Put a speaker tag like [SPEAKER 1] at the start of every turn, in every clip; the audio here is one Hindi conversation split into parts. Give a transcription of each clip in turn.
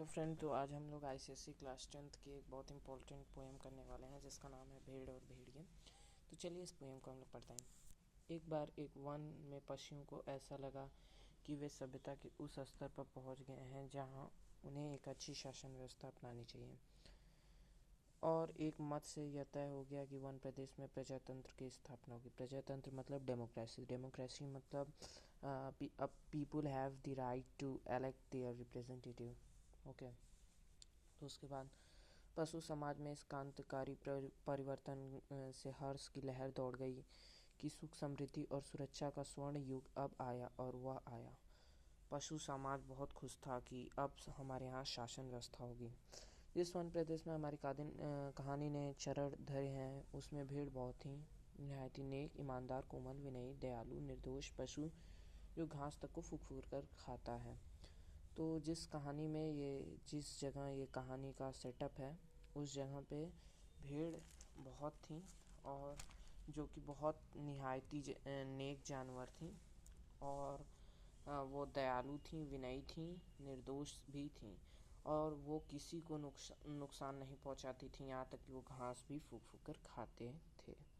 [SPEAKER 1] फ्रेंड, तो आज हम लोग आईसीएसई क्लास 10th की एक बहुत इंपॉर्टेंट पोएम करने वाले हैं जिसका नाम है भेड़ और भेड़िए। तो चलिए इस पोएम को हम लोग पढ़ते हैं। एक बार एक वन में पशुओं को ऐसा लगा कि वे सभ्यता के उस स्तर पर पहुंच गए हैं जहां उन्हें एक अच्छी शासन व्यवस्था अपनानी चाहिए, और एक मत से यह तय हो गया कि वन प्रदेश में प्रजातंत्र की स्थापना होगी। प्रजातंत्र मतलब डेमोक्रेसी। डेमोक्रेसी मतलब people have the right to elect their representative. Okay. तो उसके बाद पशु समाज में इस क्रांतिकारी परिवर्तन से हर्ष की लहर दौड़ गई कि सुख, समृद्धि और सुरक्षा का स्वर्ण युग अब आया, और वह आया। पशु समाज बहुत खुश था कि अब हमारे यहाँ शासन व्यवस्था होगी। जिस वन प्रदेश में हमारी कहानी ने चरण धरे हैं उसमें भीड़ बहुत थी, निहायती नेक, ईमानदार, कोमल, विनयी, दयालु, निर्दोष पशु जो घास तक को फूक फूक कर खाता है। तो जिस जगह ये कहानी का सेटअप है उस जगह पे भीड़ बहुत थी, और जो कि बहुत निहायती नेक जानवर थी, और वो दयालु थी, विनयी थी, निर्दोष भी थी, और वो किसी को नुकसान नहीं पहुंचाती थी, यहाँ तक कि वो घास भी फूक फूक कर खाते थे।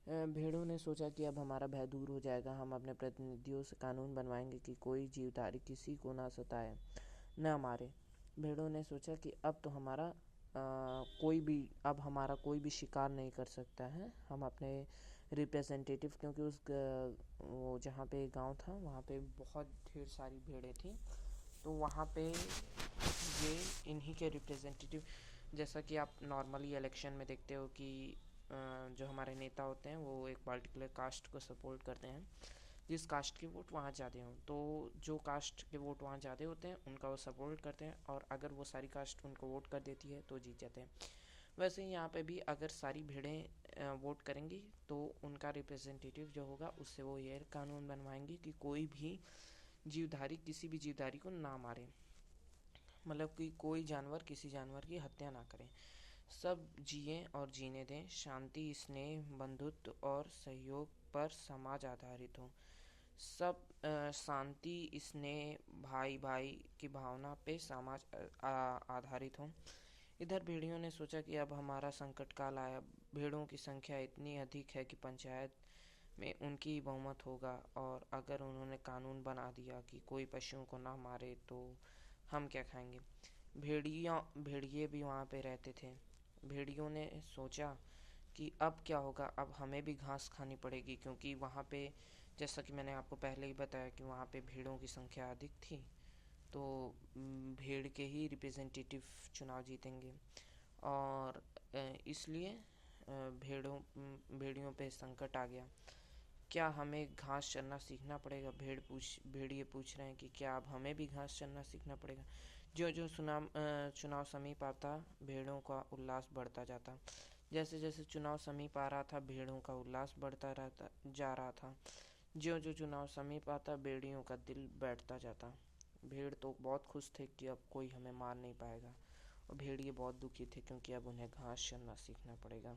[SPEAKER 1] भेड़ों ने सोचा कि अब हमारा भय दूर हो जाएगा। हम अपने प्रतिनिधियों से कानून बनवाएंगे कि कोई जीवधारी किसी को ना सताए, न मारे। भेड़ों ने सोचा कि अब हमारा कोई भी शिकार नहीं कर सकता है। हम अपने रिप्रेजेंटेटिव, क्योंकि वो जहाँ पे गांव था वहाँ पे बहुत ढेर सारी भेड़ें थी, तो वहाँ पे ये इन्हीं के रिप्रेजेंटेटिव, जैसा कि आप नॉर्मली इलेक्शन में देखते हो कि जो हमारे नेता होते हैं वो एक पर्टिकुलर कास्ट को सपोर्ट करते हैं, जिस कास्ट के वोट वहाँ ज़्यादा हों, तो जो कास्ट के वोट वहाँ ज़्यादा होते हैं उनका वो सपोर्ट करते हैं, और अगर वो सारी कास्ट उनको वोट कर देती है तो जीत जाते हैं। वैसे ही यहाँ पे भी अगर सारी भेड़ें वोट करेंगी तो उनका रिप्रेजेंटेटिव जो होगा उससे वो ये कानून बनवाएंगे कि कोई भी जीवधारी किसी भी जीवधारी को ना मारे, मतलब कि कोई जानवर किसी जानवर की हत्या ना करे। सब जिए और जीने दें। शांति, स्नेह, बंधुत्व और सहयोग पर समाज आधारित हो। सब शांति, स्नेह, भाई भाई की भावना पे समाज आधारित हो। इधर भेड़ियों ने सोचा कि अब हमारा संकट काल आया। भेड़ों की संख्या इतनी अधिक है कि पंचायत में उनकी बहुमत होगा, और अगर उन्होंने कानून बना दिया कि कोई पशुओं को ना मारे तो हम क्या खाएंगे। भेड़िए भी वहाँ पे रहते थे। भेड़ियों ने सोचा कि अब क्या होगा, अब हमें भी घास खानी पड़ेगी, क्योंकि वहाँ पे जैसा कि मैंने आपको पहले ही बताया कि वहाँ पे भेड़ों की संख्या अधिक थी, तो भेड़ के ही रिप्रेजेंटेटिव चुनाव जीतेंगे, और इसलिए भेड़ियों पे संकट आ गया। क्या हमें घास चरना सीखना पड़ेगा? भेड़िए पूछ रहे हैं कि क्या अब हमें भी घास चरना सीखना पड़ेगा। जो जो चुनाव समीप आता, भेड़ों का उल्लास बढ़ता जाता। जैसे जैसे चुनाव समीप आ रहा था, भेड़ों का उल्लास बढ़ता जा रहा था। ज्यों ज्यों चुनाव समीप आता, भेड़ियों का दिल बैठता जाता। भेड़ तो बहुत खुश थे कि अब कोई हमें मार नहीं पाएगा, और भेड़िए बहुत दुखी थे क्योंकि अब उन्हें घास चरना सीखना पड़ेगा।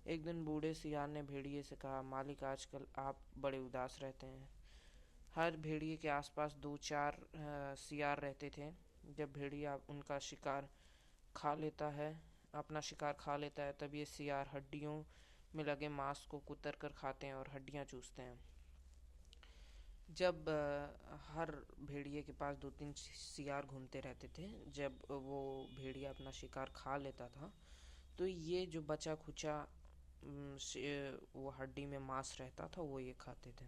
[SPEAKER 1] एक दिन बूढ़े सियार ने भेड़िए से कहा, मालिक, आजकल आप बड़े उदास रहते हैं। हर भेड़िए के आसपास दो चार सियार रहते थे। जब भेड़िया उनका शिकार खा लेता है अपना शिकार खा लेता है, तब ये सियार हड्डियों में लगे मांस को कुतर कर खाते हैं और हड्डियां चूसते हैं। जब हर भेड़िए के पास दो तीन सियार घूमते रहते थे, जब वो भेड़िया अपना शिकार खा लेता था तो ये जो बचा खुचा वो हड्डी में मांस रहता था वो ये खाते थे।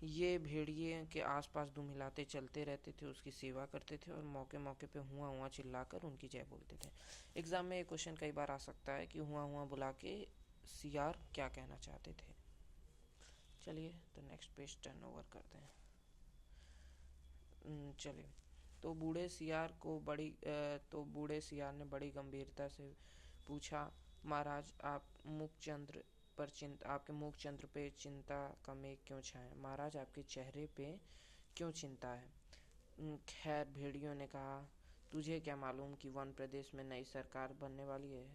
[SPEAKER 1] ये भेड़िए के आसपास दुम हिलाते चलते रहते थे, उसकी सेवा करते थे, और मौके मौके पे हुआ हुआ चिल्लाकर उनकी जय बोलते थे। एग्जाम में ये क्वेश्चन कई बार आ सकता है कि हुआ हुआ बुला के सियार क्या कहना चाहते थे। चलिए तो नेक्स्ट पेज टर्न ओवर करते हैं। चलिए, तो बूढ़े सियार ने बड़ी गंभीरता से पूछा, महाराज, आपके मुख चंद्र पे चिंता का मेघ क्यों छाया? महाराज, आपके चेहरे पे क्यों चिंता है? खैर, भेड़ियों ने कहा, तुझे क्या मालूम कि वन प्रदेश में नई सरकार बनने वाली है?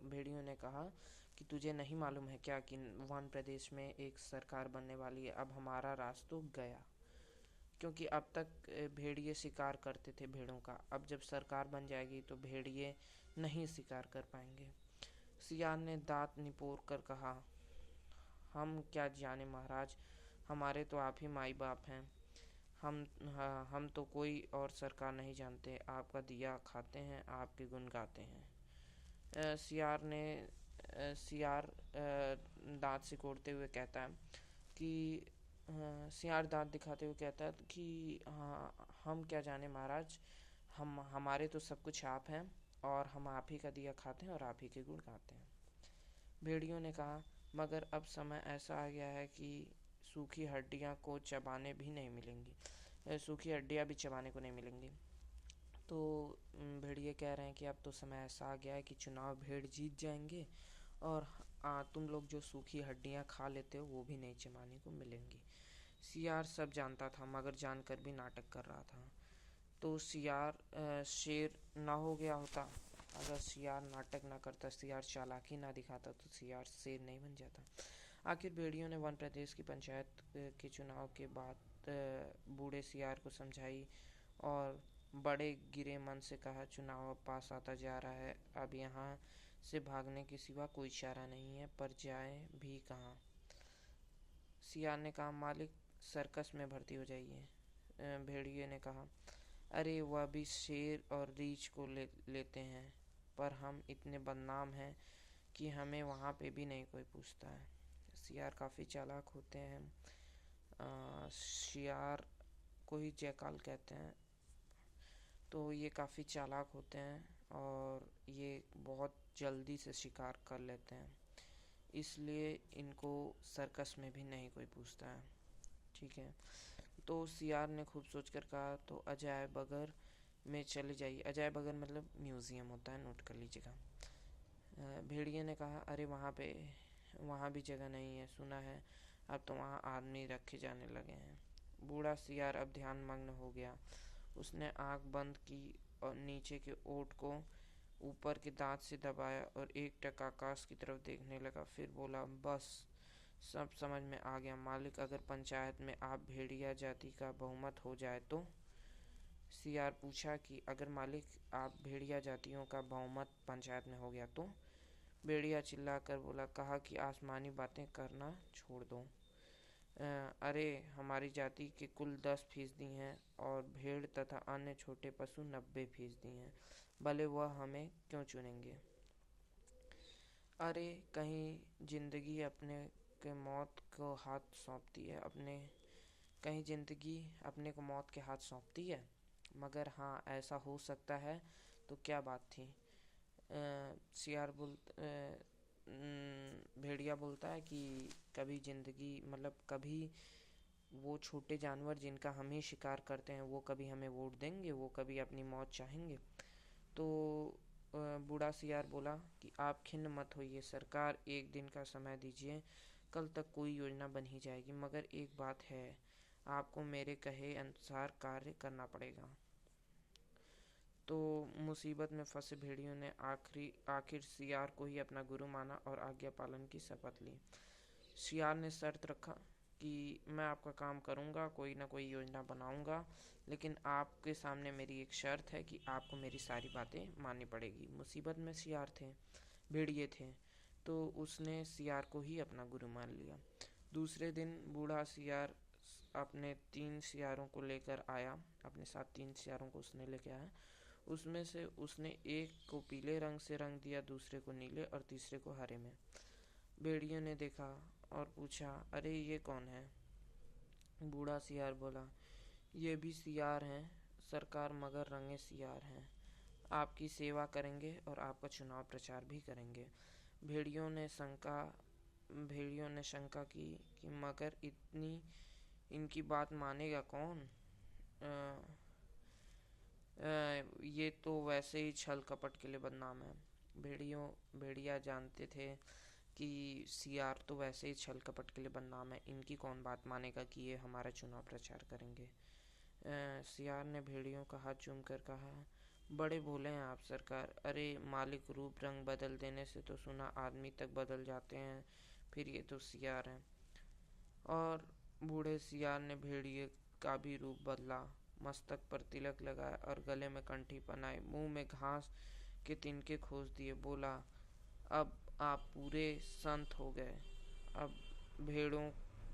[SPEAKER 1] भेड़ियों ने कहा कि तुझे नहीं मालूम है क्या कि वन प्रदेश में एक सरकार बनने वाली है। अब हमारा राज तो गया। क्योंकि अब तक भेड़िए शिकार करते थे भेड़ों का। अब जब सरकार बन जाएगी तो भेड़िए नहीं शिकार कर पाएंगे। सियार ने दांत निपोर कर कहा, हम क्या जाने महाराज, हमारे तो आप ही माई बाप हैं। हम तो कोई और सरकार नहीं जानते। आपका दिया खाते हैं, आपके गुण गाते हैं। सियार दांत सिकोड़ते हुए कहता है कि सियार दांत दिखाते हुए कहता है कि हाँ, हम क्या जाने महाराज, हमारे तो सब कुछ आप हैं और हम आप ही का दिया खाते हैं और आप ही के गुण गाते हैं। भेड़ियों ने कहा, मगर अब समय ऐसा आ गया है कि सूखी हड्डियां को चबाने भी नहीं मिलेंगी, सूखी हड्डियां भी चबाने को नहीं मिलेंगी। तो भेड़िए कह रहे हैं कि अब तो समय ऐसा आ गया है कि चुनाव भेड़ जीत जाएंगे और तुम लोग जो सूखी हड्डियां खा लेते हो वो भी नहीं चबाने को मिलेंगी। सियार सब जानता था मगर जानकर भी नाटक कर रहा था। तो सियार शेर ना हो गया होता। अगर सियार नाटक ना करता, सियार चालाकी ना दिखाता तो सियार शेर नहीं बन जाता। आखिर भेड़ियों ने वन प्रदेश की पंचायत के चुनाव के बाद बूढ़े सियार को समझाई और बड़े गिरे मन से कहा, चुनाव अब पास आता जा रहा है, अब यहाँ से भागने के सिवा कोई चारा नहीं है, पर जाए भी कहाँ। सियार ने कहा, मालिक सर्कस में भर्ती हो जाइए। भेड़िए ने कहा, अरे वह भी शेर और रीछ को लेते हैं, पर हम इतने बदनाम हैं कि हमें वहाँ पे भी नहीं कोई पूछता है। सियार काफ़ी चालाक होते हैं। सियार को ही जयकाल कहते हैं। तो ये काफ़ी चालाक होते हैं और ये बहुत जल्दी से शिकार कर लेते हैं, इसलिए इनको सर्कस में भी नहीं कोई पूछता है। ठीक है, तो सियार ने खूब सोचकर कहा, तो अजायब बगर में चले जाइए। अजायब बगर मतलब म्यूज़ियम होता है, नोट कर लीजिएगा। भेड़िए ने कहा, अरे वहाँ भी जगह नहीं है, सुना है अब तो वहाँ आदमी रखे जाने लगे हैं। बूढ़ा सियार अब ध्यान मग्न हो गया। उसने आंख बंद की और नीचे के ओठ को ऊपर के दांत से दबाया और एकटक आकाश की तरफ देखने लगा। फिर बोला, बस सब समझ में आ गया मालिक, अगर पंचायत में आप भेड़िया जाति का बहुमत हो जाए तो। सियार पूछा कि अगर मालिक आप भेड़िया जातियों का बहुमत पंचायत में हो गया तो। भेड़िया चिल्लाकर बोला, कहा कि आसमानी बातें करना छोड़ दो। अरे हमारी जाति के कुल 10% हैं और भेड़ तथा अन्य छोटे पशु 90% हैं, भले वह हमें क्यों चुनेंगे। अरे कहीं जिंदगी अपने के मौत को हाथ सौंपती है, कहीं जिंदगी अपने को मौत के हाथ सौंपती है। मगर हाँ, ऐसा हो सकता है तो क्या बात थी। सियार भेड़िया बोलता है कि कभी जिंदगी मतलब कभी वो छोटे जानवर जिनका हम ही शिकार करते हैं वो कभी हमें वोट देंगे, वो कभी अपनी मौत चाहेंगे। तो बूढ़ा सियार बोला कि आप खिन्न मत होइए, सरकार एक दिन का समय दीजिए, कल तक कोई योजना बन ही जाएगी। मगर एक बात है, आपको मेरे कहे अनुसार कार्य करना पड़ेगा। तो मुसीबत में फंसे भेड़ियों ने आखिर सियार को ही अपना गुरु माना और आज्ञा पालन की शपथ ली। सियार ने शर्त रखा कि मैं आपका काम करूंगा, कोई ना कोई योजना बनाऊंगा, लेकिन आपके सामने मेरी एक शर्त है कि आपको मेरी सारी बातें माननी पड़ेगी। मुसीबत में सियार थे, भेड़िए थे, तो उसने सियार को ही अपना गुरु मान लिया। दूसरे दिन बूढ़ा सियार अपने 3 सियारों को लेकर आया, अपने साथ 3 सियारों को उसने लेके आया। उसमें से उसने एक को पीले रंग से रंग दिया, दूसरे को नीले और तीसरे को हरे में। भेड़ियों ने देखा और पूछा, अरे ये कौन है। बूढ़ा सियार बोला, ये भी सियार हैं सरकार, मगर रंगे सियार हैं, आपकी सेवा करेंगे और आपका चुनाव प्रचार भी करेंगे। भेड़ियों ने शंका की कि मगर इनकी बात मानेगा कौन। ये तो वैसे ही छल कपट के लिए बदनाम है। भेड़िया जानते थे कि सियार तो वैसे ही छल कपट के लिए बदनाम है, इनकी कौन बात मानेगा कि ये हमारा चुनाव प्रचार करेंगे। सियार ने भेड़ियों का हाथ चूम कर कहा, बड़े भोले हैं आप सरकार। अरे मालिक, रूप रंग बदल देने से तो सुना आदमी तक बदल जाते हैं, फिर ये तो सियार हैं। और बूढ़े सियार ने भेड़िए का भी रूप बदला, मस्तक पर तिलक लगाया और गले में कंठी पहनाई, मुंह में घास के तिनके खोस दिए, बोला, अब आप पूरे संत हो गए। अब भेड़ों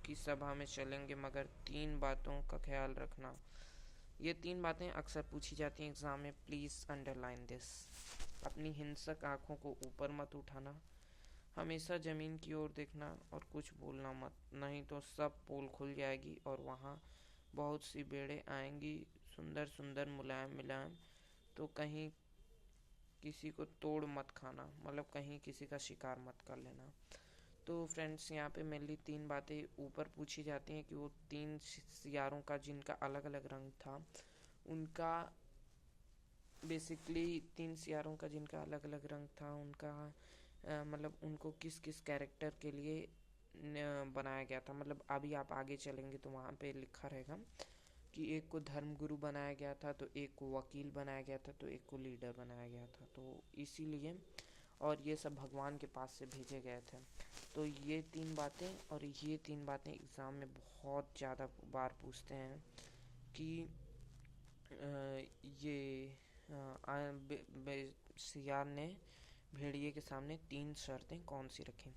[SPEAKER 1] की सभा में चलेंगे, मगर 3 बातों का ख्याल रखना। ये 3 बातें अक्सर पूछी जाती हैं एग्ज़ाम में, प्लीज़ अंडरलाइन दिस। अपनी हिंसक आँखों को ऊपर मत उठाना, हमेशा ज़मीन की ओर देखना और कुछ बोलना मत, नहीं तो सब पोल खुल जाएगी और वहाँ बहुत सी भेड़ें आएंगी, सुंदर सुंदर, मुलायम मुलायम। तो कहीं किसी को तोड़ मत खाना, मतलब कहीं किसी का शिकार मत कर लेना। तो फ्रेंड्स, यहाँ पे मेनली 3 बातें ऊपर पूछी जाती हैं कि वो 3 सियारों का जिनका अलग अलग रंग था, उनका बेसिकली 3 सियारों का जिनका अलग अलग रंग था, उनका मतलब उनको किस किस कैरेक्टर के लिए बनाया गया था। मतलब अभी आप आगे चलेंगे तो वहाँ पे लिखा रहेगा कि एक को धर्मगुरु बनाया गया था, तो एक को वकील बनाया गया था, तो एक को लीडर बनाया गया था। तो इसीलिए, और ये सब भगवान के पास से भेजे गए थे। तो ये 3 बातें, और ये 3 बातें एग्ज़ाम में बहुत ज़्यादा बार पूछते हैं कि ये सियार ने भेड़िए के सामने 3 शर्तें कौन सी रखी।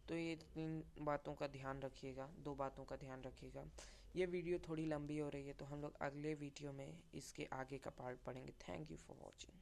[SPEAKER 1] तो ये 3 बातों का ध्यान रखिएगा, 2 बातों का ध्यान रखिएगा। ये वीडियो थोड़ी लंबी हो रही है, तो हम लोग अगले वीडियो में इसके आगे का पार्ट पढ़ेंगे। Thank you for watching.